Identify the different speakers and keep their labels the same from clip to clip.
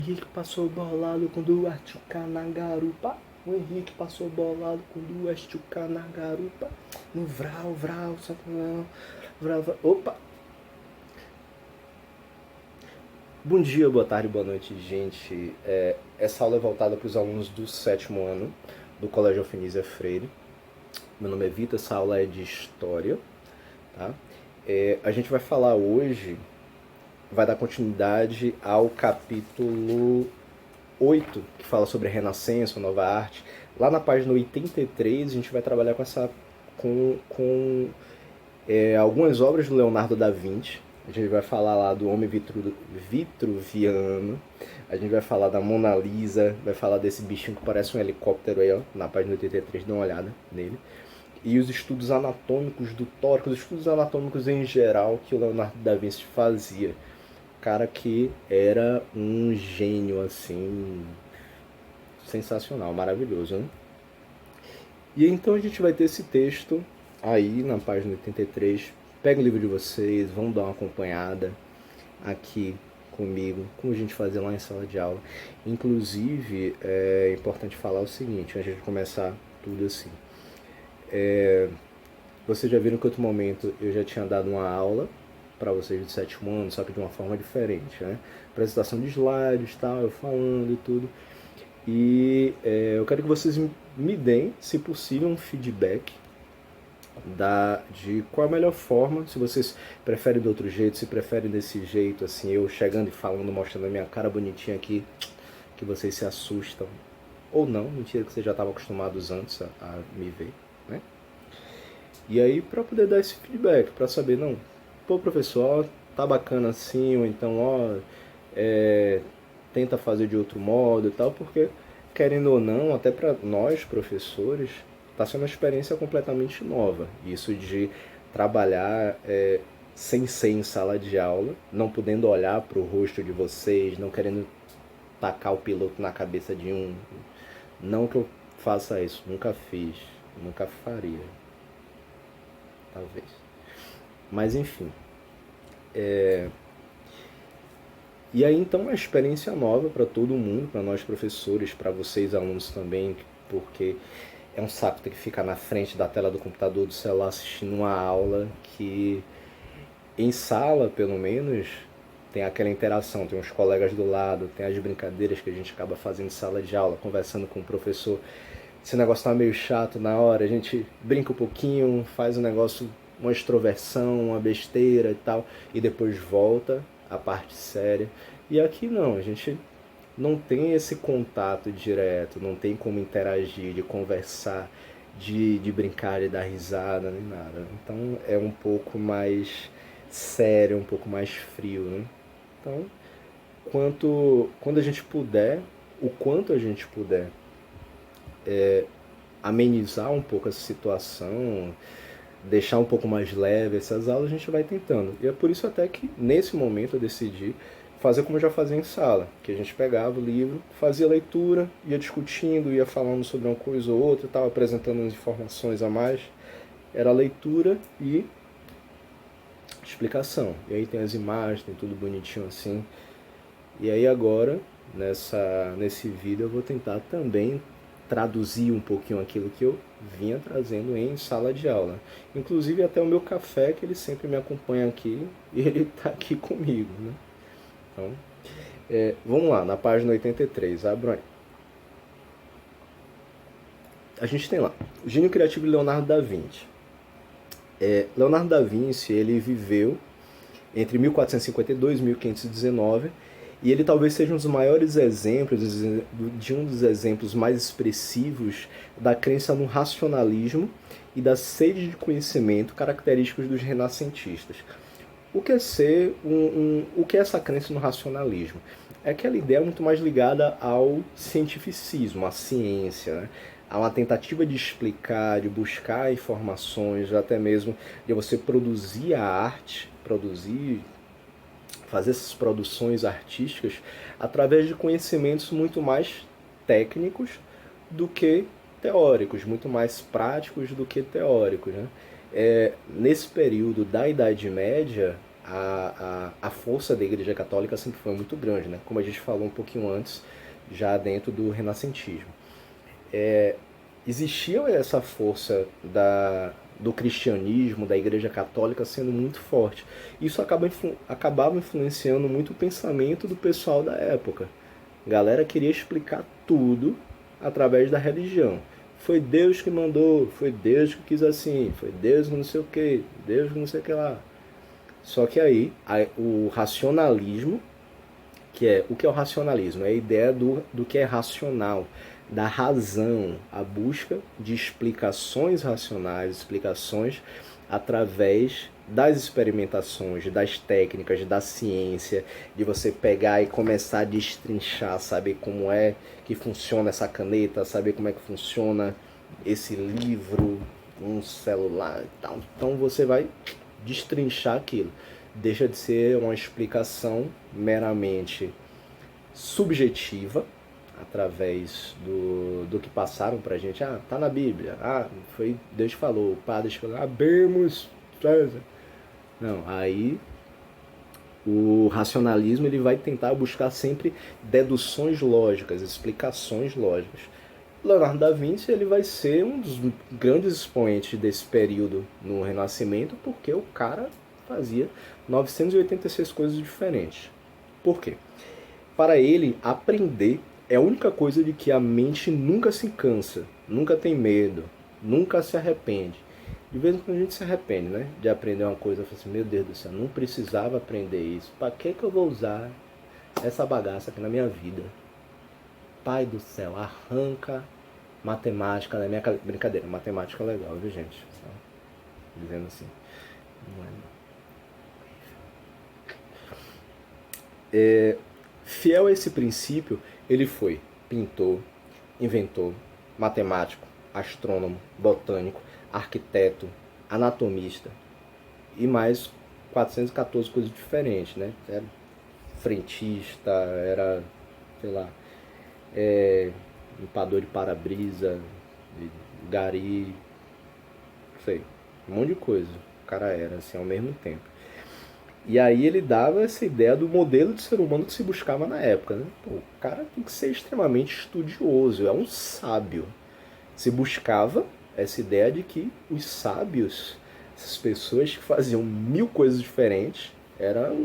Speaker 1: Henrique passou bolado com duas tchuca na garupa. O Henrique passou bolado com duas tchuca na garupa. No vral, vral, vral, vral, vral. Opa! Bom dia, boa tarde, boa noite, gente. Essa aula é voltada para os alunos do 7º ano do Colégio Alfenísia Freire. Meu nome é Vitor, essa aula é de História. Tá? A gente vai falar hoje, vai dar continuidade ao capítulo 8, que fala sobre a Renascença, a Nova Arte. Lá na página 83 a gente vai trabalhar com algumas obras do Leonardo da Vinci. A gente vai falar lá do homem vitruviano, a gente vai falar da Mona Lisa, vai falar desse bichinho que parece um helicóptero aí, ó, na página 83, dá uma olhada nele. E os estudos anatômicos do tórax, os estudos anatômicos em geral que o Leonardo da Vinci fazia. Cara que era um gênio, assim, sensacional, maravilhoso, né? E então a gente vai ter esse texto aí na página 83. Pega o livro de vocês, vão dar uma acompanhada aqui comigo, como a gente fazia lá em sala de aula. Inclusive, é importante falar o seguinte, antes de começar tudo assim. Vocês já viram que em outro momento eu já tinha dado uma aula para vocês do 7º ano, só que de uma forma diferente, né? Apresentação de slides, tal, eu falando e tudo. E eu quero que vocês me deem, se possível, um feedback de qual a melhor forma, se vocês preferem de outro jeito, se preferem desse jeito, assim, eu chegando e falando, mostrando a minha cara bonitinha aqui, que vocês se assustam, ou não, mentira que vocês já estavam acostumados antes a me ver, né? E aí, para poder dar esse feedback, para saber, não, pô, professor, ó, tá bacana assim, ou então, ó, tenta fazer de outro modo e tal, porque, querendo ou não, até para nós, professores, está sendo uma experiência completamente nova. Isso de trabalhar sem ser em sala de aula, não podendo olhar para o rosto de vocês, não querendo tacar o piloto na cabeça de um. Não que eu faça isso, nunca fiz, nunca faria. Talvez. Mas enfim. E aí então é uma experiência nova para todo mundo, para nós professores, para vocês alunos também, porque é um saco ter que ficar na frente da tela do computador, do celular, assistindo uma aula que, em sala, pelo menos, tem aquela interação, tem os colegas do lado, tem as brincadeiras que a gente acaba fazendo em sala de aula, conversando com o professor. Se o negócio tá meio chato na hora, a gente brinca um pouquinho, faz um negócio, uma extroversão, uma besteira e tal, e depois volta à parte séria. E aqui não, a gente não tem esse contato direto, não tem como interagir, de conversar, de brincar, de dar risada, nem nada. Então é um pouco mais sério, um pouco mais frio, né? Então, quando a gente puder, o quanto a gente puder amenizar um pouco essa situação, deixar um pouco mais leve essas aulas, a gente vai tentando. E é por isso até que nesse momento eu decidi fazer como eu já fazia em sala, que a gente pegava o livro, fazia leitura, ia discutindo, ia falando sobre uma coisa ou outra, estava apresentando umas informações a mais. Era leitura e explicação. E aí tem as imagens, tem tudo bonitinho assim. E aí agora, nesse vídeo, eu vou tentar também traduzir um pouquinho aquilo que eu vinha trazendo em sala de aula. Inclusive até o meu café, que ele sempre me acompanha aqui, e ele está aqui comigo, né? Então, vamos lá, na página 83, abram aí. A gente tem lá, o gênio criativo de Leonardo da Vinci. Leonardo da Vinci, ele viveu entre 1452 e 1519, e ele talvez seja um dos maiores exemplos, de um dos exemplos mais expressivos da crença no racionalismo e da sede de conhecimento característicos dos renascentistas. O que é essa crença no racionalismo? É aquela ideia muito mais ligada ao cientificismo, à ciência, né? A uma tentativa de explicar, de buscar informações, até mesmo de você produzir a arte, fazer essas produções artísticas através de conhecimentos muito mais técnicos do que teóricos, muito mais práticos do que teóricos, né? Nesse período da Idade Média, a força da Igreja Católica sempre foi muito grande, né? Como a gente falou um pouquinho antes, já dentro do renascentismo. Existia essa força do cristianismo, da Igreja Católica sendo muito forte. Isso acabava influenciando muito o pensamento do pessoal da época. A galera queria explicar tudo através da religião. Foi Deus que mandou, foi Deus que quis assim, foi Deus que não sei o que, Deus que não sei o que lá. Só que aí o racionalismo, o que é o racionalismo? É a ideia do que é racional, da razão, a busca de explicações racionais, explicações através das experimentações, das técnicas, da ciência, de você pegar e começar a destrinchar, saber como é que funciona essa caneta, saber como é que funciona esse livro, um celular e tal. Então você vai destrinchar aquilo. Deixa de ser uma explicação meramente subjetiva, através do que passaram pra gente. Ah, tá na Bíblia. Ah, foi Deus que falou, o padre falou, abemos. Não, aí o racionalismo ele vai tentar buscar sempre deduções lógicas, explicações lógicas. Leonardo da Vinci ele vai ser um dos grandes expoentes desse período no Renascimento, porque o cara fazia 986 coisas diferentes. Por quê? Para ele, aprender é a única coisa de que a mente nunca se cansa, nunca tem medo, nunca se arrepende. De vez em quando a gente se arrepende, né? De aprender uma coisa, fala assim, meu Deus do céu, não precisava aprender isso. Para que eu vou usar essa bagaça aqui na minha vida? Pai do céu, arranca matemática da minha cabeça. Brincadeira, matemática é legal, viu, gente? Só dizendo assim. Não é não. Fiel a esse princípio, ele foi pintor, inventor, matemático, astrônomo, botânico, arquiteto, anatomista e mais 414 coisas diferentes, né? Era frentista, era, sei lá, limpador de para-brisa, gari, sei, um monte de coisa o cara era, assim, ao mesmo tempo. E aí ele dava essa ideia do modelo de ser humano que se buscava na época, né? Pô, o cara tem que ser extremamente estudioso, é um sábio. Se buscava essa ideia de que os sábios, essas pessoas que faziam 1000 coisas diferentes, era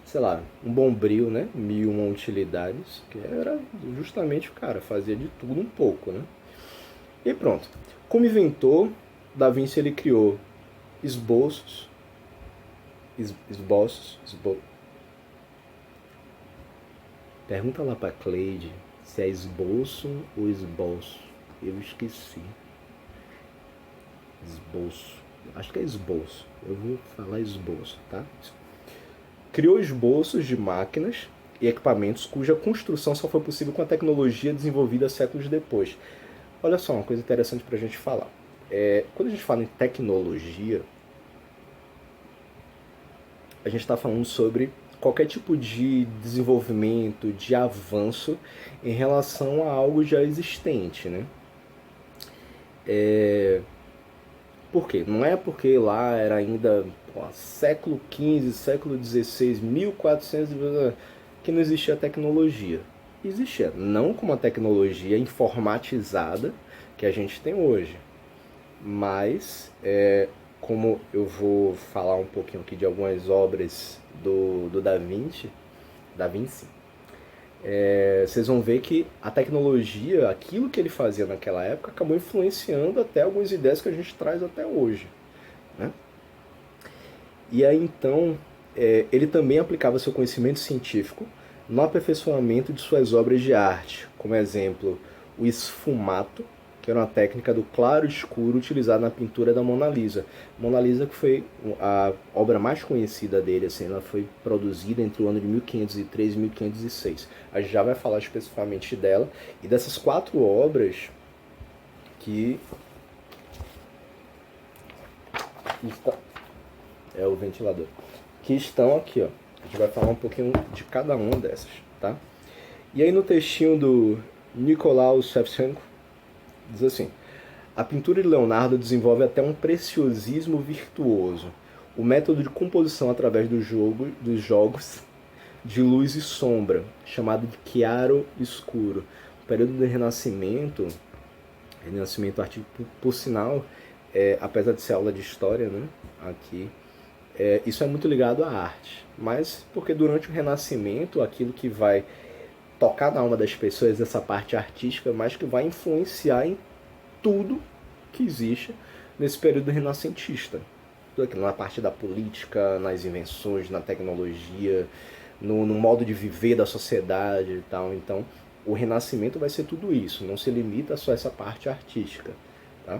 Speaker 1: sei lá, um bombril, né? 1001 utilidades, que era justamente o cara, fazia de tudo um pouco, né? E pronto. Como inventor, Da Vinci ele criou esboços. Pergunta lá pra Cleide se é esboço ou esboço. Eu esqueci. Esboço. Acho que é esboço. Eu vou falar esboço, tá? Criou esboços de máquinas e equipamentos cuja construção só foi possível com a tecnologia desenvolvida séculos depois. Olha só, uma coisa interessante pra gente falar. Quando a gente fala em tecnologia, a gente está falando sobre qualquer tipo de desenvolvimento, de avanço em relação a algo já existente, né? Por quê? Não é porque lá era ainda século XV, século XVI, 1400, que não existia tecnologia. Existia, não com uma tecnologia informatizada que a gente tem hoje, mas como eu vou falar um pouquinho aqui de algumas obras do Da Vinci, vocês vão ver que a tecnologia, aquilo que ele fazia naquela época, acabou influenciando até algumas ideias que a gente traz até hoje, né? E aí então, ele também aplicava seu conhecimento científico no aperfeiçoamento de suas obras de arte, como exemplo, o esfumato, que era uma técnica do claro escuro utilizada na pintura da Mona Lisa. Mona Lisa, que foi a obra mais conhecida dele, assim, ela foi produzida entre o ano de 1503 e 1506. A gente já vai falar especificamente dela. E dessas 4 obras que... É o ventilador. Que estão aqui, ó. A gente vai falar um pouquinho de cada uma dessas, tá? E aí no textinho do Nicolau Shevchenko, diz assim: a pintura de Leonardo desenvolve até um preciosismo virtuoso. o método de composição através dos jogos de luz e sombra, chamado de chiaro escuro. O período do Renascimento artístico, por sinal, apesar de ser aula de história, né, aqui, isso é muito ligado à arte. Mas porque durante o Renascimento, aquilo que vai tocar na alma das pessoas, essa parte artística, mas que vai influenciar em tudo que existe nesse período renascentista. Tudo aquilo, na parte da política, nas invenções, na tecnologia, no modo de viver da sociedade e tal. Então, o Renascimento vai ser tudo isso, não se limita só a essa parte artística. Tá?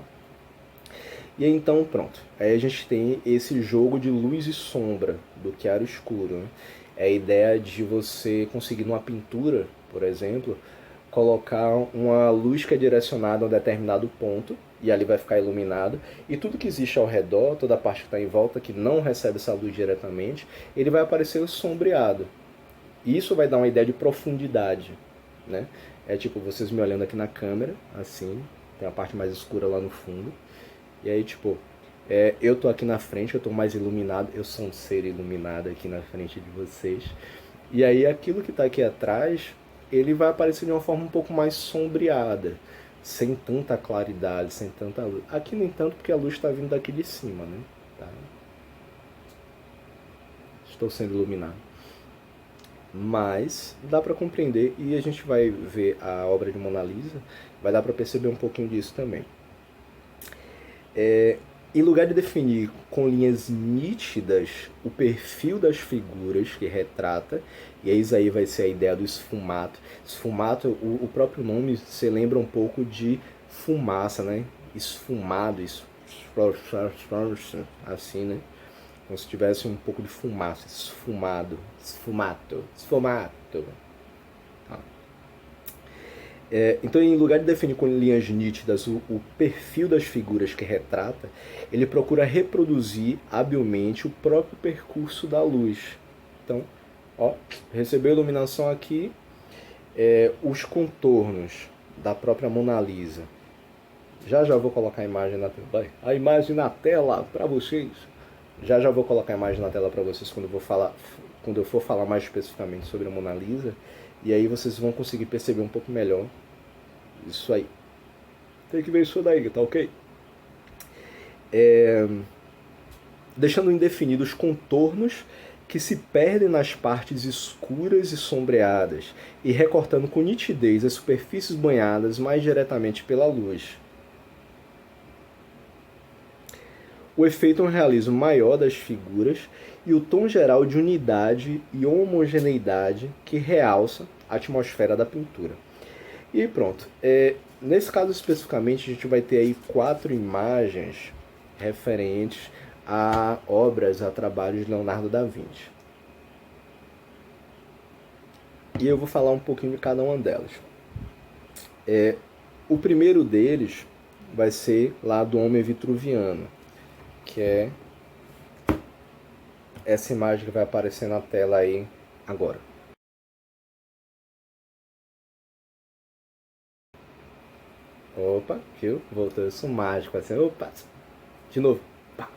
Speaker 1: E aí, então, pronto. Aí a gente tem esse jogo de luz e sombra, do chiaro e escuro. Né? É a ideia de você conseguir numa pintura, por exemplo, colocar uma luz que é direcionada a um determinado ponto, e ali vai ficar iluminado, e tudo que existe ao redor, toda a parte que está em volta, que não recebe essa luz diretamente, ele vai aparecer sombreado. E isso vai dar uma ideia de profundidade, né? É tipo vocês me olhando aqui na câmera, assim, tem a parte mais escura lá no fundo, e aí tipo, eu tô aqui na frente, eu tô mais iluminado, eu sou um ser iluminado aqui na frente de vocês, e aí aquilo que está aqui atrás, ele vai aparecer de uma forma um pouco mais sombreada, sem tanta claridade, sem tanta luz. Aqui, no entanto, porque a luz está vindo daqui de cima, né? Tá? Estou sendo iluminado. Mas dá para compreender, e a gente vai ver a obra de Mona Lisa, vai dar para perceber um pouquinho disso também. Em lugar de definir com linhas nítidas o perfil das figuras que retrata, e aí vai ser a ideia do esfumato. Esfumato, o próprio nome se lembra um pouco de fumaça, né? Esfumado, assim, né? Como se tivesse um pouco de fumaça, esfumato. Então, em lugar de definir com linhas nítidas o perfil das figuras que retrata, ele procura reproduzir habilmente o próprio percurso da luz. Então, recebeu iluminação aqui, os contornos da própria Mona Lisa. Já vou colocar a imagem na tela. A imagem na tela para vocês. Já vou colocar a imagem na tela para vocês quando eu for falar mais especificamente sobre a Mona Lisa. E aí vocês vão conseguir perceber um pouco melhor isso aí. Tem que ver isso daí, tá ok? Deixando indefinidos os contornos que se perdem nas partes escuras e sombreadas e recortando com nitidez as superfícies banhadas mais diretamente pela luz. O efeito é um realismo maior das figuras e o tom geral de unidade e homogeneidade que realça a atmosfera da pintura. E pronto. Nesse caso especificamente, a gente vai ter aí 4 imagens referentes a obras, a trabalhos de Leonardo da Vinci. E eu vou falar um pouquinho de cada uma delas. O primeiro deles vai ser lá do Homem Vitruviano, que é essa imagem que vai aparecer na tela aí agora. Opa, viu? Voltou isso mágico assim. Opa, de novo. Pá.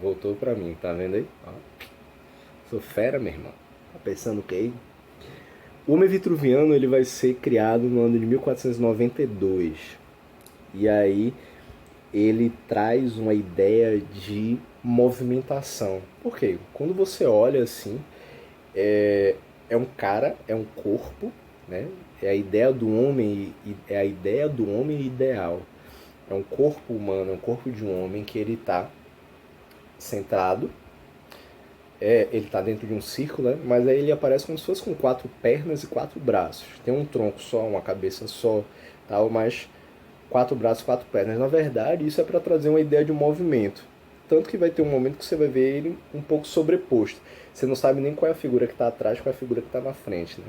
Speaker 1: Voltou pra mim, tá vendo aí? Ó. Sou fera, meu irmão. Tá pensando o quê? O Homem Vitruviano ele vai ser criado no ano de 1492. E aí ele traz uma ideia de movimentação. Por quê? Quando você olha assim, é um cara, é um corpo, né? É a ideia do homem ideal. É um corpo humano, é um corpo de um homem que ele está centrado. Ele está dentro de um círculo, né? Mas aí ele aparece como se fosse com 4 pernas e 4 braços. Tem um tronco só, uma cabeça só, tal, mas 4 braços, 4 pernas. Na verdade, isso é para trazer uma ideia de movimento. Tanto que vai ter um momento que você vai ver ele um pouco sobreposto. Você não sabe nem qual é a figura que está atrás, qual é a figura que está na frente, né?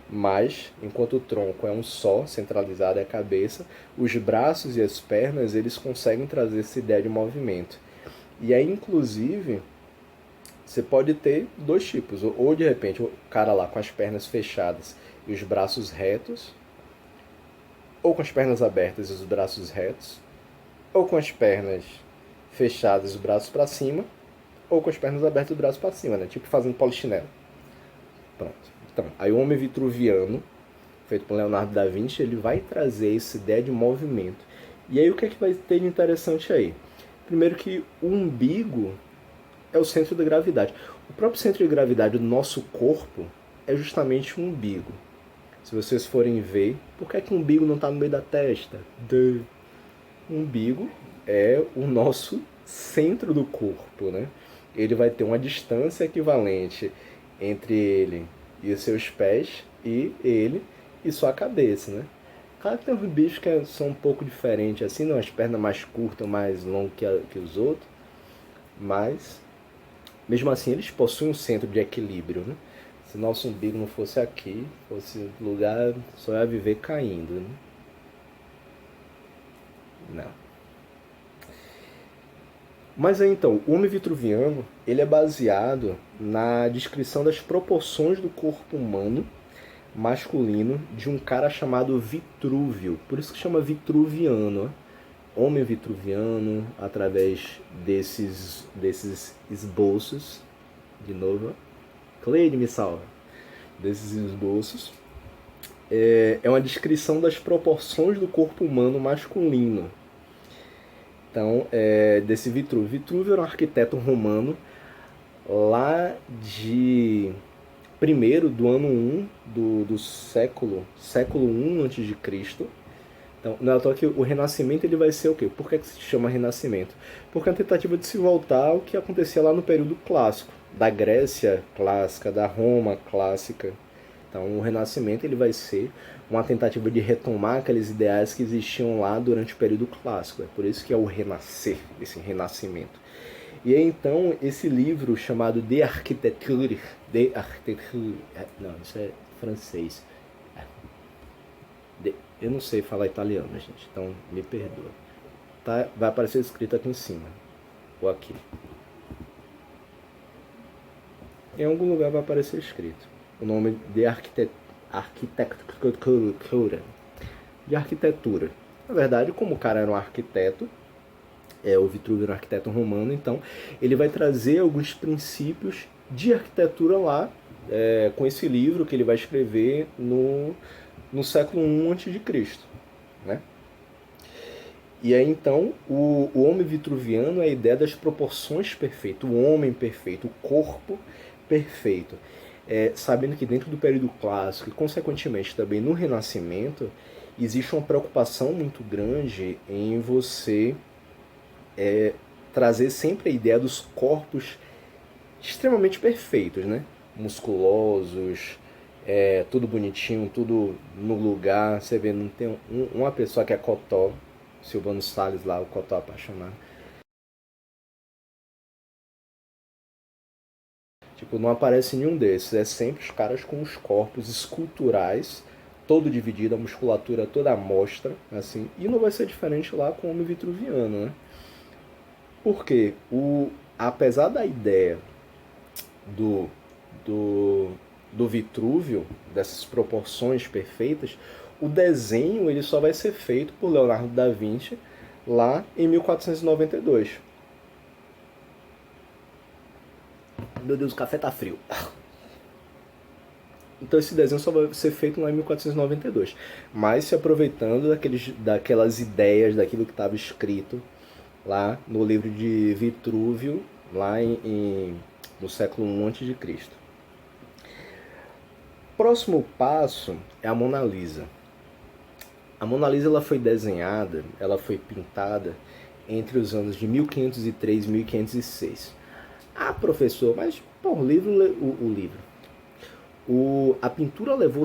Speaker 1: Mas, enquanto o tronco é um só, centralizado é a cabeça, os braços e as pernas, eles conseguem trazer essa ideia de movimento. E aí, inclusive, você pode ter 2 tipos. Ou, de repente, o cara lá com as pernas fechadas e os braços retos, ou com as pernas abertas e os braços retos, ou com as pernas fechadas e os braços para cima, ou com as pernas abertas e os braços para cima, né? Tipo fazendo polichinelo. Pronto. Então, aí o homem vitruviano, feito por Leonardo da Vinci, ele vai trazer essa ideia de movimento. E aí o que é que vai ter de interessante aí? Primeiro que o umbigo é o centro da gravidade. O próprio centro de gravidade do nosso corpo é justamente o umbigo. Se vocês forem ver, por que é que o umbigo não está no meio da testa? O umbigo é o nosso centro do corpo, né? Ele vai ter uma distância equivalente entre ele e os seus pés e ele e sua cabeça, né? Claro que tem uns bichos que são um pouco diferentes, assim, não, as pernas mais curtas, mais longas que os outros, mas mesmo assim eles possuem um centro de equilíbrio, né? Se nosso umbigo não fosse aqui, fosse lugar, só ia viver caindo, né? Não. Mas aí então, o homem vitruviano, ele é baseado na descrição das proporções do corpo humano masculino de um cara chamado Vitrúvio. Por isso que chama vitruviano, homem vitruviano, através desses esboços, de novo, Cleide me salva, desses esboços, é uma descrição das proporções do corpo humano masculino. Então, desse Vitrúvio. Vitrúvio era um arquiteto romano lá de primeiro do ano 1 do século 1 antes de Cristo. Então, não é à toa que o Renascimento ele vai ser o quê? Por que se chama Renascimento? Porque é uma tentativa de se voltar ao que acontecia lá no período clássico, da Grécia clássica, da Roma clássica. Então, o Renascimento ele vai ser uma tentativa de retomar aqueles ideais que existiam lá durante o período clássico. É por isso que é o renascer, esse renascimento. E aí, então, esse livro chamado De Architecture, não, isso é francês. Eu não sei falar italiano, gente, então me perdoa. Tá, vai aparecer escrito aqui em cima, ou aqui. Em algum lugar vai aparecer escrito o nome de arquitetura. De arquitetura. Na verdade, como o cara era um arquiteto, o Vitrúvio era um arquiteto romano, então ele vai trazer alguns princípios de arquitetura lá, com esse livro que ele vai escrever no século I a.C., né? E aí então o homem vitruviano é a ideia das proporções perfeitas, o homem perfeito, o corpo perfeito. Sabendo que dentro do período clássico e consequentemente também no Renascimento existe uma preocupação muito grande em você trazer sempre a ideia dos corpos extremamente perfeitos, né? Musculosos, tudo bonitinho, tudo no lugar. Você vê, não tem uma pessoa que é Cotó, Silvano Salles lá, o Cotó apaixonado. Tipo, não aparece nenhum desses. É sempre os caras com os corpos esculturais, todo dividido, a musculatura toda à mostra, assim. E não vai ser diferente lá com o homem vitruviano, né? Porque apesar da ideia do, do Vitrúvio, dessas proporções perfeitas, o desenho ele só vai ser feito por Leonardo da Vinci lá em 1492. Meu Deus, o café tá frio. Então esse desenho só vai ser feito lá em 1492. Mas se aproveitando daquelas ideias, daquilo que estava escrito lá no livro de Vitrúvio, lá no século I a.C. Próximo passo é a Mona Lisa. A Mona Lisa ela foi desenhada, ela foi pintada entre os anos de 1503 e 1506. Ah, professor, mas pô, a pintura levou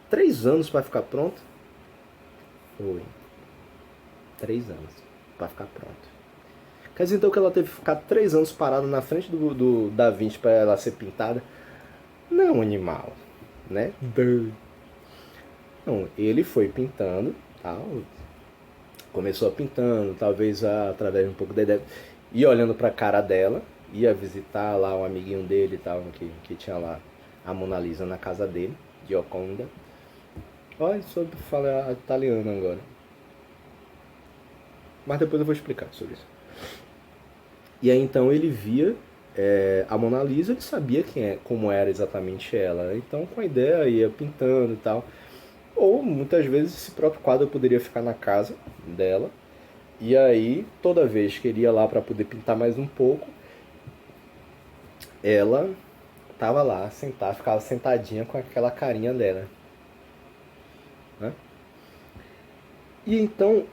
Speaker 1: 3 anos para ficar pronta? Foi. 3 anos para ficar pronta. Quer dizer então que ela teve que ficar 3 anos parada na frente do Da Vinci para ela ser pintada? Não, animal, né? Não, ele foi pintando, tal, começou pintando, talvez através de um pouco da ideia, ia olhando para a cara dela, ia visitar lá um amiguinho dele e tal, que tinha lá a Mona Lisa na casa dele, Gioconda. Olha, sobre falar italiano agora. mas depois eu vou explicar sobre isso. E aí então ele via a Mona Lisa, ele sabia como era exatamente ela. Então com a ideia ia pintando e tal. Ou muitas vezes esse próprio quadro poderia ficar na casa dela. E aí toda vez que ele ia lá para poder pintar mais um pouco, ela tava lá sentada, ficava sentadinha com aquela carinha dela, né? E então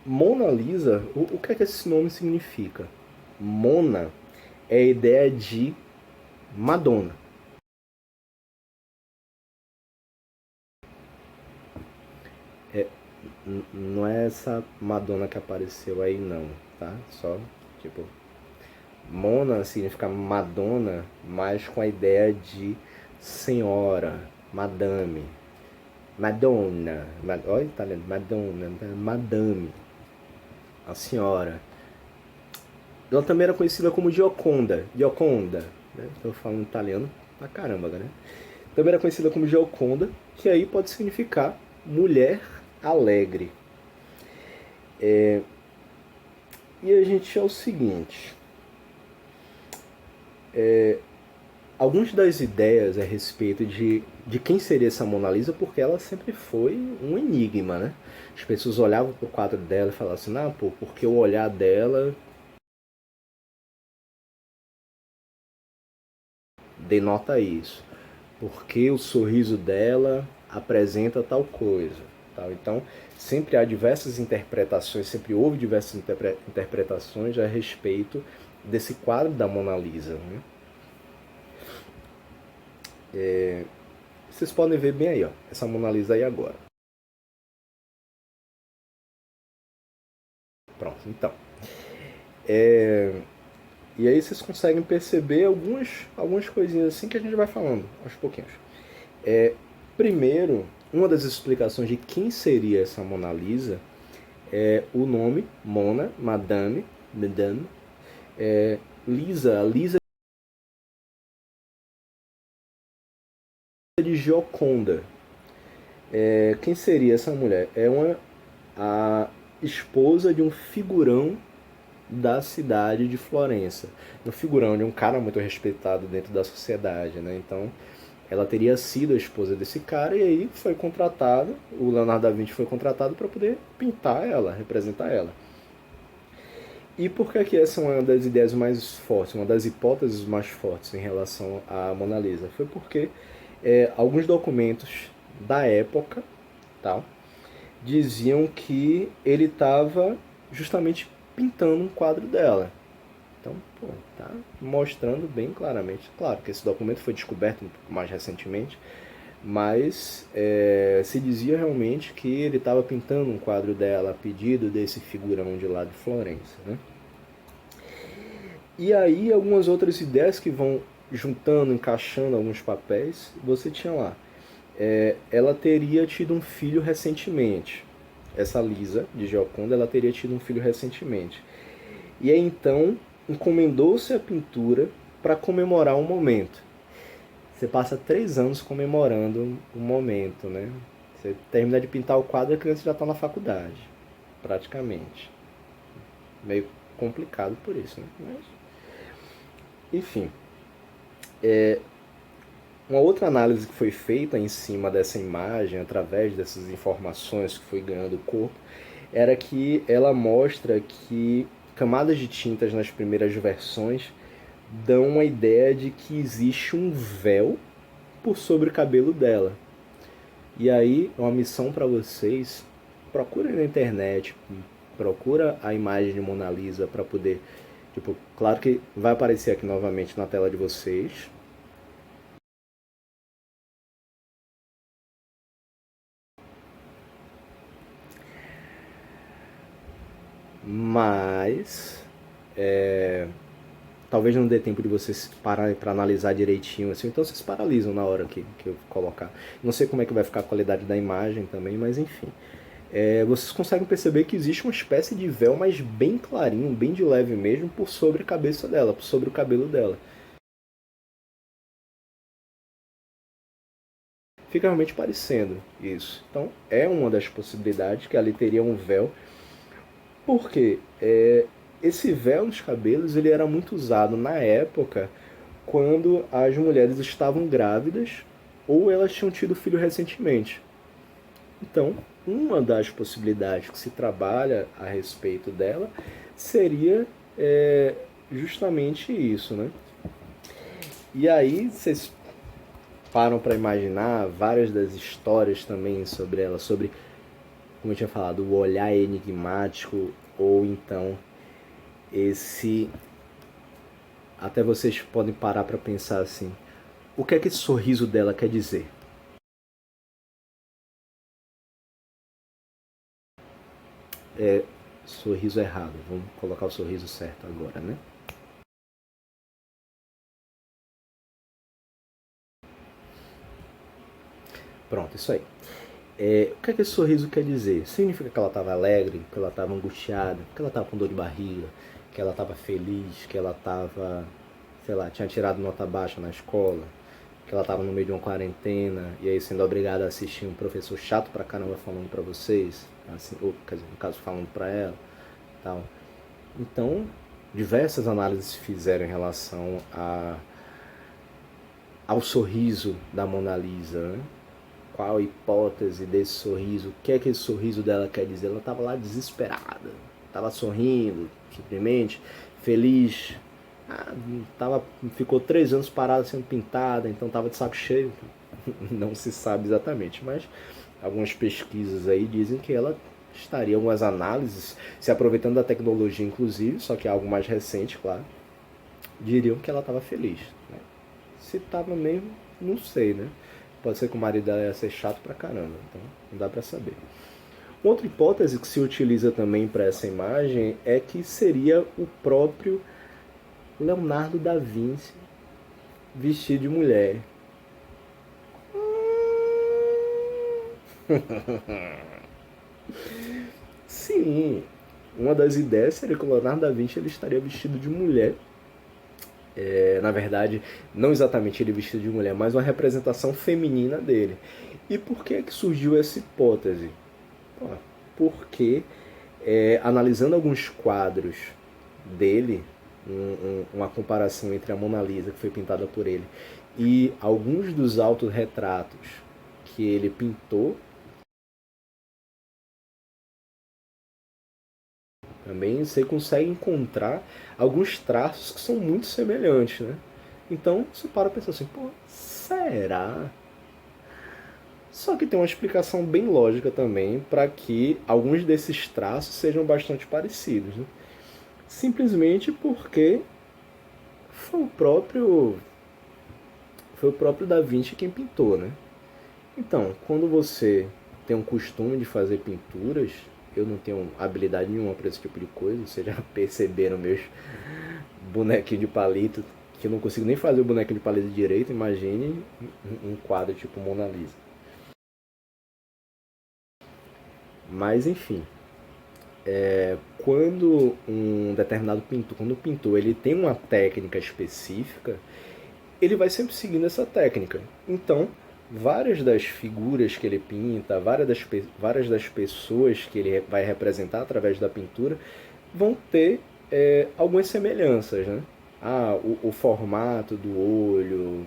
Speaker 1: Mona Lisa, o que é que esse nome significa? Mona é a ideia de Madonna. Não é essa Madonna que apareceu aí não, tá? Só, tipo, Mona significa Madonna, mas com a ideia de senhora, madame. Madonna, olha, tá lendo? Madonna, madame, a senhora. Ela também era conhecida como Gioconda, Gioconda, né? Tô falando italiano pra caramba, né? Também era conhecida como Gioconda, que aí pode significar mulher alegre. E a gente é o seguinte, algumas das ideias a respeito de quem seria essa Mona Lisa, porque ela sempre foi um enigma, né? As pessoas olhavam pro quadro dela e falavam assim, ah, pô, porque o olhar dela denota isso, porque o sorriso dela apresenta tal coisa. Tal. Então, sempre há diversas interpretações, sempre houve diversas interpretações a respeito desse quadro da Mona Lisa. Né? Vocês podem ver bem aí, ó, essa Mona Lisa aí agora. Pronto, então. E aí vocês conseguem perceber algumas coisinhas assim que a gente vai falando aos pouquinhos. Primeiro, uma das explicações de quem seria essa Mona Lisa é o nome Mona, Madame, Lisa de Gioconda. Quem seria essa mulher? A esposa de um figurão da cidade de Florença. Um figurão de um cara muito respeitado dentro da sociedade, né? Então, ela teria sido a esposa desse cara e aí foi contratado, o Leonardo da Vinci foi contratado para poder pintar ela, representar ela. E por que essa é uma das ideias mais fortes, uma das hipóteses mais fortes em relação à Mona Lisa? Foi porque alguns documentos da época, tá, diziam que ele estava justamente pintando um quadro dela. Então, pô, tá mostrando bem claramente. Claro que esse documento foi descoberto um pouco mais recentemente, mas se dizia realmente que ele estava pintando um quadro dela a pedido desse figurão de lá de Florença, né? E aí algumas outras ideias que vão juntando, encaixando alguns papéis, você tinha lá. Ela teria tido um filho recentemente. Essa Lisa, de Gioconda, ela teria tido um filho recentemente. E aí então encomendou-se a pintura para comemorar um momento. Você passa 3 anos comemorando um momento, né? Você termina de pintar o quadro e a criança já está na faculdade, praticamente. Meio complicado por isso, né? Mas, enfim. Uma outra análise que foi feita em cima dessa imagem, através dessas informações que foi ganhando o corpo, era que ela mostra que camadas de tintas nas primeiras versões dão uma ideia de que existe um véu por sobre o cabelo dela. E aí, uma missão para vocês, procurem na internet, procura a imagem de Mona Lisa para poder, tipo, claro que vai aparecer aqui novamente na tela de vocês. Mas talvez não dê tempo de vocês pararem para analisar direitinho, assim, então vocês paralisam na hora que eu colocar. Não sei como é que vai ficar a qualidade da imagem também, mas enfim. Vocês conseguem perceber que existe uma espécie de véu, mas bem clarinho, bem de leve mesmo, por sobre a cabeça dela, por sobre o cabelo dela. Fica realmente parecendo isso. Então é uma das possibilidades que ali teria um véu Por quê? Esse véu nos cabelos ele era muito usado na época quando as mulheres estavam grávidas ou elas tinham tido filho recentemente. Então, uma das possibilidades que se trabalha a respeito dela seria justamente isso, né? E aí vocês param para imaginar várias das histórias também sobre ela, sobre, como eu tinha falado, o olhar enigmático, ou então esse... Até vocês podem parar para pensar assim, o que é que esse sorriso dela quer dizer? Sorriso errado, vamos colocar o sorriso certo agora, né? Pronto, isso aí. O que é que esse sorriso quer dizer? Significa que ela estava alegre, que ela estava angustiada, que ela estava com dor de barriga, que ela estava feliz, que ela estava, sei lá, tinha tirado nota baixa na escola, que ela estava no meio de uma quarentena e aí sendo obrigada a assistir um professor chato pra caramba falando pra vocês, assim, ou, quer dizer, no caso falando pra ela, tal. Então, diversas análises se fizeram em relação ao sorriso da Mona Lisa, né? Qual a hipótese desse sorriso? O que é que esse sorriso dela quer dizer? Ela estava lá desesperada, estava sorrindo, simplesmente, feliz. Ficou 3 anos parada sendo pintada, então estava de saco cheio. Não se sabe exatamente, mas algumas pesquisas aí dizem que ela estaria, algumas análises, se aproveitando da tecnologia inclusive, só que é algo mais recente, claro, diriam que ela estava feliz. Né? Se estava mesmo, não sei, né? Pode ser que o marido dela ia ser chato pra caramba, então não dá pra saber. Outra hipótese que se utiliza também para essa imagem é que seria o próprio Leonardo da Vinci vestido de mulher. Sim, uma das ideias seria que o Leonardo da Vinci ele estaria vestido de mulher. Na verdade, não exatamente ele vestido de mulher, mas uma representação feminina dele. E por que é que surgiu essa hipótese? Porque, analisando alguns quadros dele, uma comparação entre a Mona Lisa, que foi pintada por ele, e alguns dos autorretratos que ele pintou, também você consegue encontrar alguns traços que são muito semelhantes, né? Então você para pensar assim, pô, será? Só que tem uma explicação bem lógica também para que alguns desses traços sejam bastante parecidos, né? Simplesmente porque foi o próprio Da Vinci quem pintou, né? Então, quando você tem um costume de fazer pinturas, eu não tenho habilidade nenhuma para esse tipo de coisa, vocês já perceberam meus bonequinhos de palito, que eu não consigo nem fazer o bonequinho de palito direito, imagine um quadro tipo Mona Lisa. Mas enfim, quando um determinado pintor, quando o pintor ele tem uma técnica específica, ele vai sempre seguindo essa técnica. Então, várias das figuras que ele pinta, várias das pessoas que ele vai representar através da pintura, vão ter algumas semelhanças, né? O formato do olho,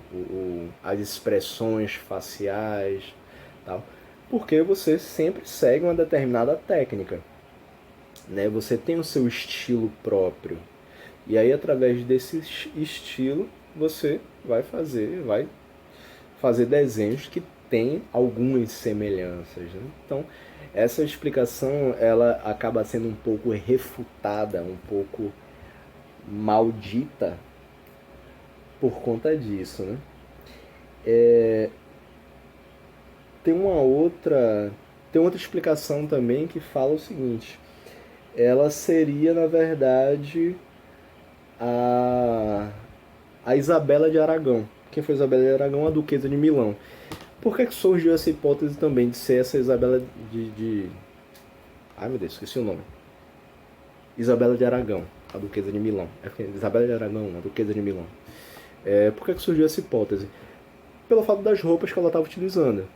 Speaker 1: as expressões faciais, tal. Porque você sempre segue uma determinada técnica, né? Você tem o seu estilo próprio. E aí, através desse estilo, você vai fazer desenhos que têm algumas semelhanças. Né? Então, essa explicação ela acaba sendo um pouco refutada, um pouco maldita por conta disso. Né? Tem tem outra explicação também que fala o seguinte: ela seria, na verdade, a, a Isabela de Aragão. Quem foi Isabela de Aragão? A Duquesa de Milão. Por que surgiu essa hipótese também de ser essa Isabela de... Ai meu Deus, esqueci o nome. Isabela de Aragão, a Duquesa de Milão. Isabela de Aragão, a Duquesa de Milão. Por que surgiu essa hipótese? Pelo fato das roupas que ela estava utilizando.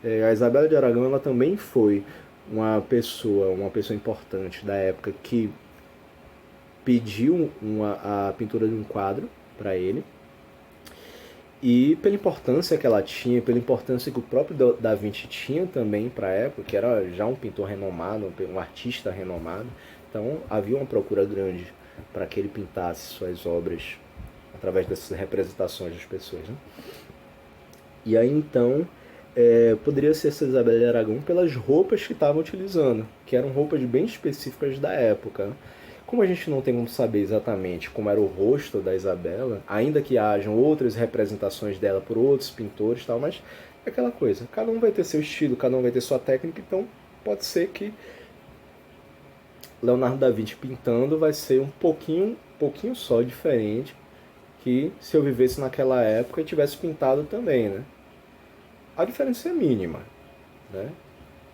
Speaker 1: A Isabela de Aragão ela também foi uma pessoa importante da época que pediu a pintura de um quadro para ele. E pela importância que ela tinha, pela importância que o próprio Da Vinci tinha também para a época, que era já um pintor renomado, um artista renomado, então havia uma procura grande para que ele pintasse suas obras através dessas representações das pessoas. Né? E aí então poderia ser essa Isabel de Aragão pelas roupas que estavam utilizando, que eram roupas bem específicas da época. Né? Como a gente não tem como saber exatamente como era o rosto da Isabela, ainda que hajam outras representações dela por outros pintores e tal, mas é aquela coisa, cada um vai ter seu estilo, cada um vai ter sua técnica, então pode ser que Leonardo da Vinci pintando vai ser um pouquinho só diferente que se eu vivesse naquela época e tivesse pintado também, né? A diferença é mínima, né?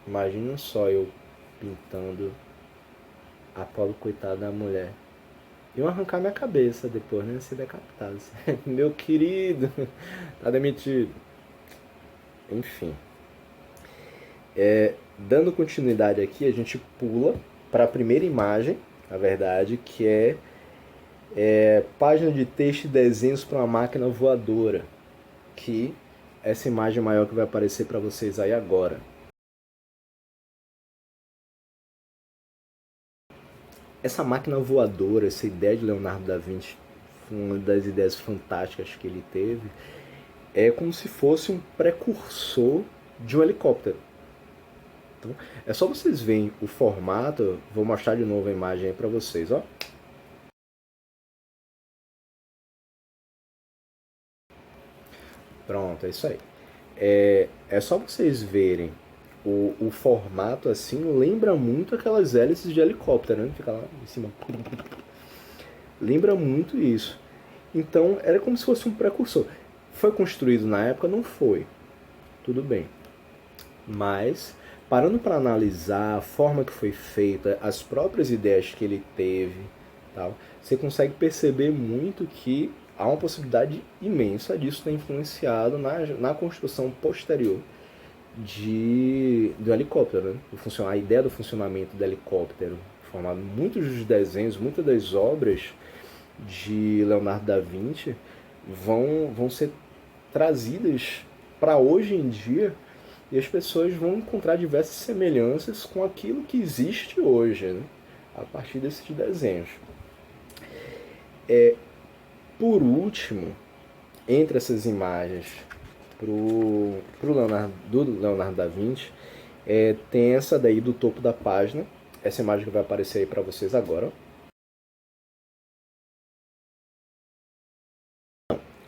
Speaker 1: Imagina só eu pintando a pobre coitada da mulher. Iam arrancar minha cabeça depois, né? Ser decapitado. Meu querido, tá demitido. Enfim. Dando continuidade aqui, a gente pula para a primeira imagem, na verdade, que é página de texto e desenhos para uma máquina voadora. Que essa imagem maior que vai aparecer para vocês aí agora. Essa máquina voadora, essa ideia de Leonardo da Vinci, uma das ideias fantásticas que ele teve, é como se fosse um precursor de um helicóptero. Então, é só vocês verem o formato, vou mostrar de novo a imagem aí para vocês, ó. Pronto, é isso aí. É só vocês verem o formato assim, lembra muito aquelas hélices de helicóptero, né? Fica lá em cima. Lembra muito isso. Então, era como se fosse um precursor. Foi construído na época? Não foi. Tudo bem. Mas, parando para analisar a forma que foi feita, as próprias ideias que ele teve, tal, você consegue perceber muito que há uma possibilidade imensa disso ter influenciado na construção posterior do helicóptero. Né? A ideia do funcionamento do helicóptero, formado muitos dos desenhos, muitas das obras de Leonardo da Vinci vão ser trazidas para hoje em dia e as pessoas vão encontrar diversas semelhanças com aquilo que existe hoje, né? A partir desses desenhos. Por último, entre essas imagens do Leonardo da Vinci, tem essa daí do topo da página, essa imagem que vai aparecer aí para vocês agora.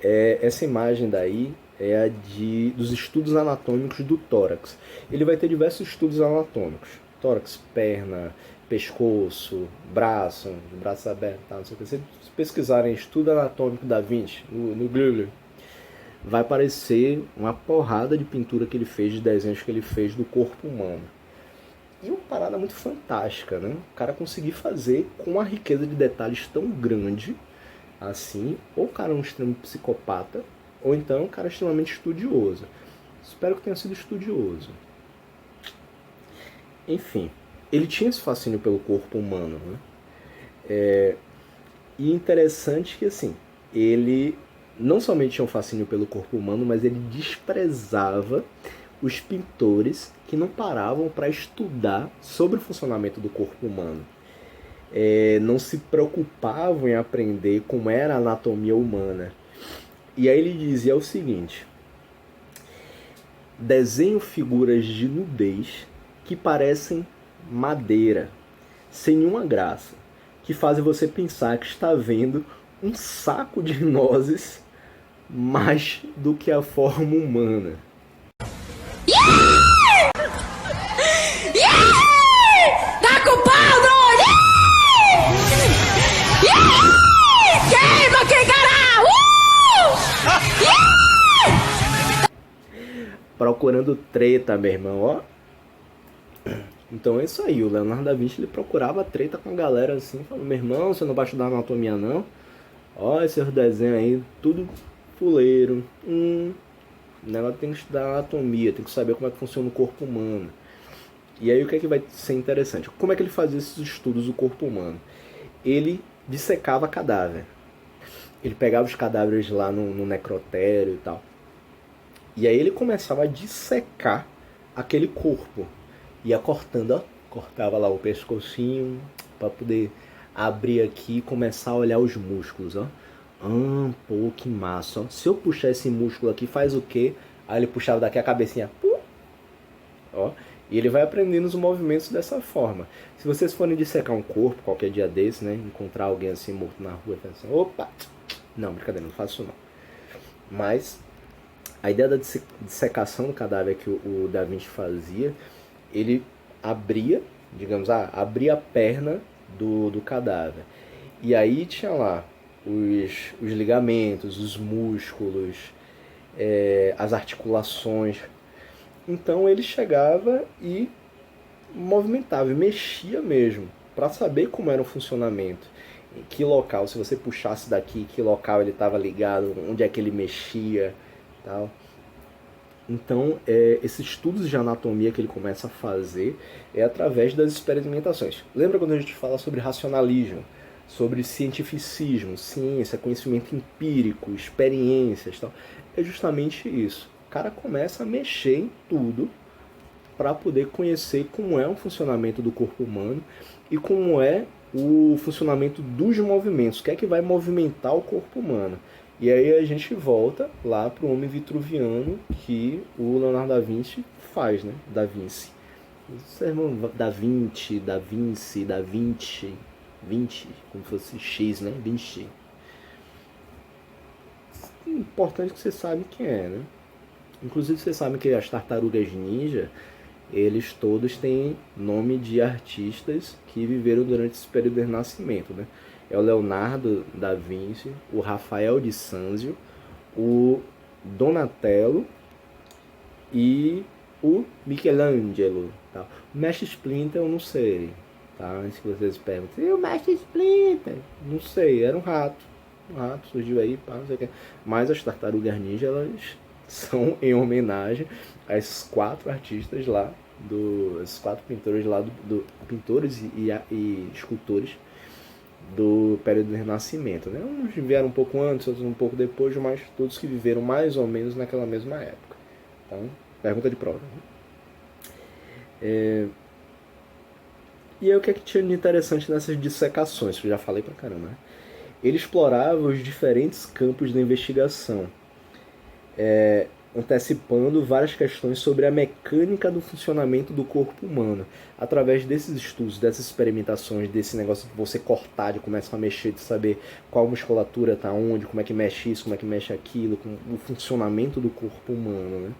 Speaker 1: Essa imagem daí é a dos estudos anatômicos do tórax. Ele vai ter diversos estudos anatômicos. Tórax, perna, pescoço, braço aberto, tá? Não sei o que. Se vocês pesquisarem estudo anatômico da Vinci no Google, vai aparecer uma porrada de pintura que ele fez, de desenhos que ele fez do corpo humano. E uma parada muito fantástica, né? O cara conseguir fazer com uma riqueza de detalhes tão grande assim, ou o cara é um extremo psicopata, ou então um cara extremamente estudioso. Espero que tenha sido estudioso. Enfim, ele tinha esse fascínio pelo corpo humano, né? E interessante que, assim, ele não somente tinha um fascínio pelo corpo humano, mas ele desprezava os pintores que não paravam para estudar sobre o funcionamento do corpo humano. Não se preocupavam em aprender como era a anatomia humana. E aí ele dizia o seguinte: desenho figuras de nudez que parecem madeira, sem nenhuma graça, que fazem você pensar que está vendo um saco de nozes mais do que a forma humana.
Speaker 2: Tá com pau, queima que caralho!
Speaker 1: Procurando treta, meu irmão, ó. Então é isso aí, o Leonardo da Vinci ele procurava treta com a galera assim, falando: meu irmão, você não vai estudar anatomia não? Ó, esses desenhos aí, tudo fuleiro. O negócio tem que estudar anatomia, tem que saber como é que funciona o corpo humano. E aí o que é que vai ser interessante? Como é que ele fazia esses estudos do corpo humano? Ele dissecava cadáver. Ele pegava os cadáveres lá no necrotério e tal. E aí ele começava a dissecar aquele corpo. Ia cortando, ó. Cortava lá o pescocinho para poder abrir aqui e começar a olhar os músculos, ó. Pô, que massa, ó. Se eu puxar esse músculo aqui, faz o quê? Aí ele puxava daqui a cabecinha. Ó. E ele vai aprendendo os movimentos dessa forma. Se vocês forem dissecar um corpo, qualquer dia desse, né? Encontrar alguém assim morto na rua, assim, opa! Não, brincadeira, não faço isso não. Mas a ideia da dissecação do cadáver que o Da Vinci fazia, ele abria, digamos, abria a perna do cadáver. E aí tinha lá os ligamentos, os músculos, as articulações. Então ele chegava e movimentava, mexia mesmo, para saber como era o funcionamento. Em que local, se você puxasse daqui, que local ele estava ligado, onde é que ele mexia, tal. Então, esses estudos de anatomia que ele começa a fazer é através das experimentações. Lembra quando a gente fala sobre racionalismo, sobre cientificismo, ciência, conhecimento empírico, experiências, tal? É justamente isso. O cara começa a mexer em tudo para poder conhecer como é o funcionamento do corpo humano e como é o funcionamento dos movimentos, o que é que vai movimentar o corpo humano. E aí a gente volta lá para o homem vitruviano que o Leonardo da Vinci faz, né? Da Vinci. Da Vinci, da Vinci, da Vinci, 20, como se fosse X, né? Vinci. Importante que você sabe quem é, né? Inclusive você sabe que as tartarugas ninja, eles todos têm nome de artistas que viveram durante esse período do Renascimento, né? É o Leonardo da Vinci, o Rafael de Sanzio, o Donatello e o Michelangelo. Tá? O Mestre Splinter eu não sei, tá? Antes que vocês perguntem, e o Mestre Splinter? Não sei, era um rato. Um rato surgiu aí, pá, não sei o que. Mas as tartarugas ninja, elas são em homenagem a esses 4 artistas lá, esses 4 pintores lá, pintores e escultores do período do Renascimento, né? Uns vieram um pouco antes, outros um pouco depois, mas todos que viveram mais ou menos naquela mesma época. Então, pergunta de prova. E aí o que é que tinha de interessante nessas dissecações, que eu já falei pra caramba, né? Ele explorava os diferentes campos da investigação, antecipando várias questões sobre a mecânica do funcionamento do corpo humano. Através desses estudos, dessas experimentações, desse negócio de você cortar, de começar a mexer, de saber qual musculatura está onde, como é que mexe isso, como é que mexe aquilo, o funcionamento do corpo humano, né?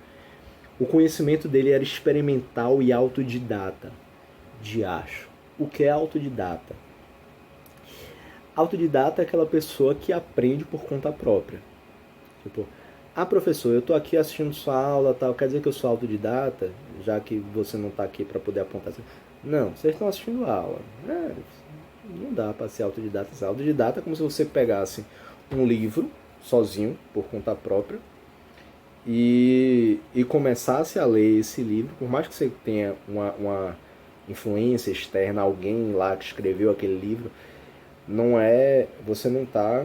Speaker 1: O conhecimento dele era experimental e autodidata. De acho. O que é autodidata? Autodidata é aquela pessoa que aprende por conta própria. Tipo, professor, eu estou aqui assistindo sua aula, tal, quer dizer que eu sou autodidata, já que você não está aqui para poder apontar assim. Não, vocês estão assistindo a aula. Não dá para ser autodidata. Ser autodidata é como se você pegasse um livro, sozinho, por conta própria, e começasse a ler esse livro, por mais que você tenha uma influência externa, alguém lá que escreveu aquele livro, você não está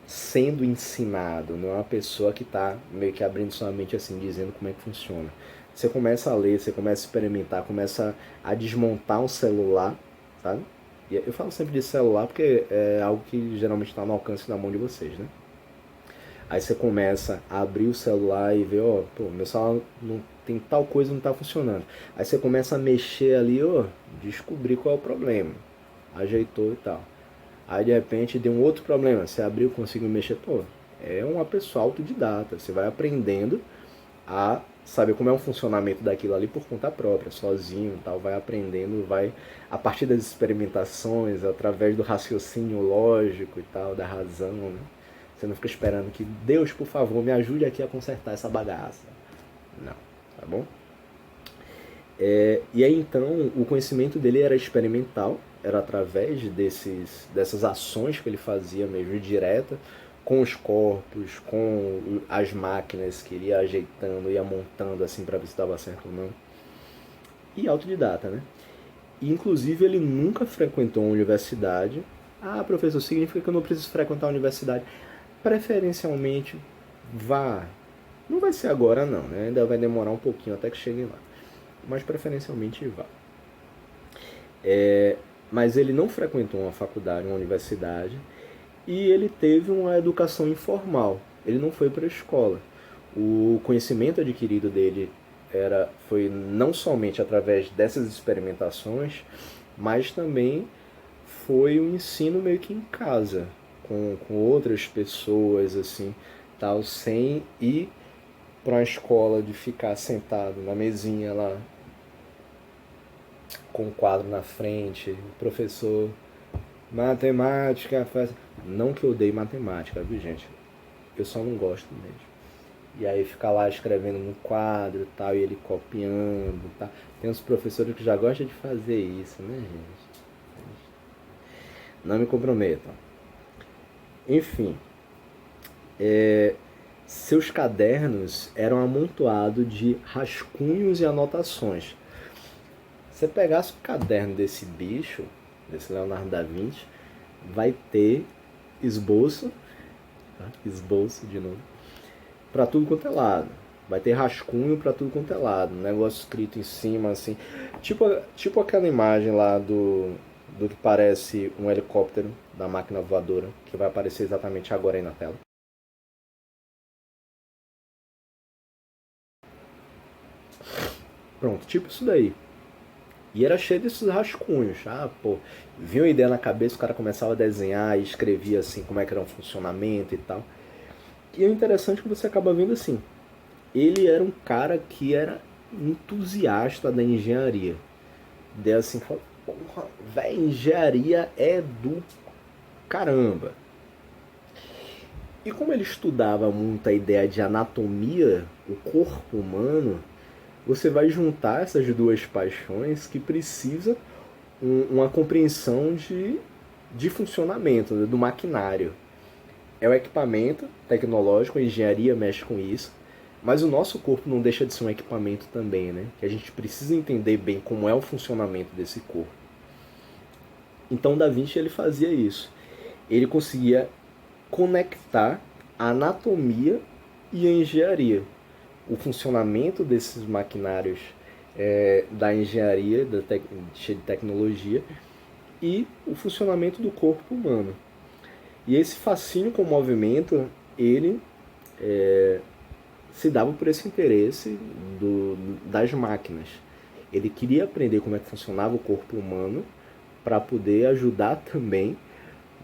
Speaker 1: sendo ensinado, não é uma pessoa que está meio que abrindo sua mente assim, dizendo como é que funciona. Você começa a ler, você começa a experimentar, começa a desmontar um celular, sabe? E eu falo sempre de celular porque é algo que geralmente está no alcance da mão de vocês, né? Aí você começa a abrir o celular e ver, meu celular não tem tal coisa, não está funcionando. Aí você começa a mexer ali, descobrir qual é o problema. Ajeitou e tal. Aí de repente deu um outro problema, você abriu, conseguiu mexer, é uma pessoa autodidata, você vai aprendendo a saber como é o funcionamento daquilo ali por conta própria, sozinho, tal, vai aprendendo, vai a partir das experimentações, através do raciocínio lógico e tal, da razão, né? Você não fica esperando que Deus, por favor, me ajude aqui a consertar essa bagaça. Não, tá bom? E aí então o conhecimento dele era experimental, era através dessas ações que ele fazia mesmo direta, com os corpos, com as máquinas que ele ia ajeitando, ia montando assim para ver se dava certo ou não. e autodidata, né? E, inclusive, ele nunca frequentou uma universidade. Ah, professor, significa que eu não preciso frequentar a universidade. Preferencialmente, vá. Não vai ser agora, não, né? Ainda vai demorar um pouquinho até que chegue lá. Mas, preferencialmente, vá. Mas ele não frequentou uma faculdade, uma universidade. E ele teve uma educação informal. Ele não foi para a escola. O conhecimento adquirido dele foi não somente através dessas experimentações, mas também foi um ensino meio que em casa, com outras pessoas, assim, tal, sem ir para uma escola de ficar sentado na mesinha lá, com um quadro na frente, o professor, matemática, faz... Não que eu odeie matemática, viu, gente? Eu só não gosto mesmo. E aí ficar lá escrevendo no quadro e tal, e ele copiando e tal. Tem uns professores que já gostam de fazer isso, né, gente? Não me comprometam. Enfim, seus cadernos eram amontoados de rascunhos e anotações. Se você pegasse o caderno desse bicho, desse Leonardo da Vinci, vai ter esboço, tá? Esboço de novo, pra tudo quanto é lado. Vai ter rascunho pra tudo quanto é lado. Um negócio escrito em cima, assim. Tipo aquela imagem lá do que parece um helicóptero da máquina voadora, que vai aparecer exatamente agora aí na tela. Pronto, tipo isso daí. E era cheio desses rascunhos. Ah, pô, vinha uma ideia na cabeça, o cara começava a desenhar e escrevia assim como é que era o funcionamento e tal. E é interessante que você acaba vendo assim, ele era um cara que era entusiasta da engenharia. Daí assim, fala, porra, velho, engenharia é do caramba. E como ele estudava muito a ideia de anatomia, o corpo humano, você vai juntar essas duas paixões que precisa uma compreensão de funcionamento, né, do maquinário. É o equipamento tecnológico, a engenharia mexe com isso, mas o nosso corpo não deixa de ser um equipamento também, né? Que a gente precisa entender bem como é o funcionamento desse corpo. Então Da Vinci ele fazia isso. Ele conseguia conectar a anatomia e a engenharia. O funcionamento desses maquinários da engenharia, cheio de tecnologia, e o funcionamento do corpo humano. E esse fascínio com o movimento, ele se dava por esse interesse das máquinas. Ele queria aprender como é que funcionava o corpo humano para poder ajudar também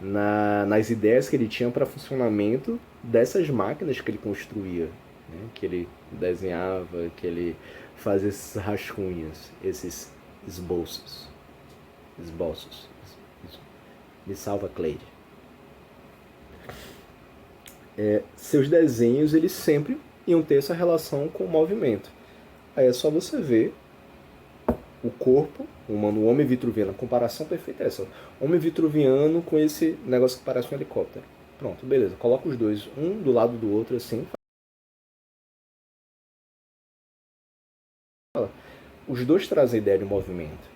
Speaker 1: nas ideias que ele tinha para funcionamento dessas máquinas que ele construía, né? Que ele desenhava, que ele fazia esses rascunhos, esses esboços. Me salva, Cleide. Seus desenhos eles sempre iam ter essa relação com o movimento. Aí é só você ver o corpo humano, o homem vitruviano. A comparação perfeita é essa. Homem vitruviano com esse negócio que parece um helicóptero. Pronto, beleza. Coloca os dois, um do lado do outro, assim. Os dois trazem a ideia de movimento.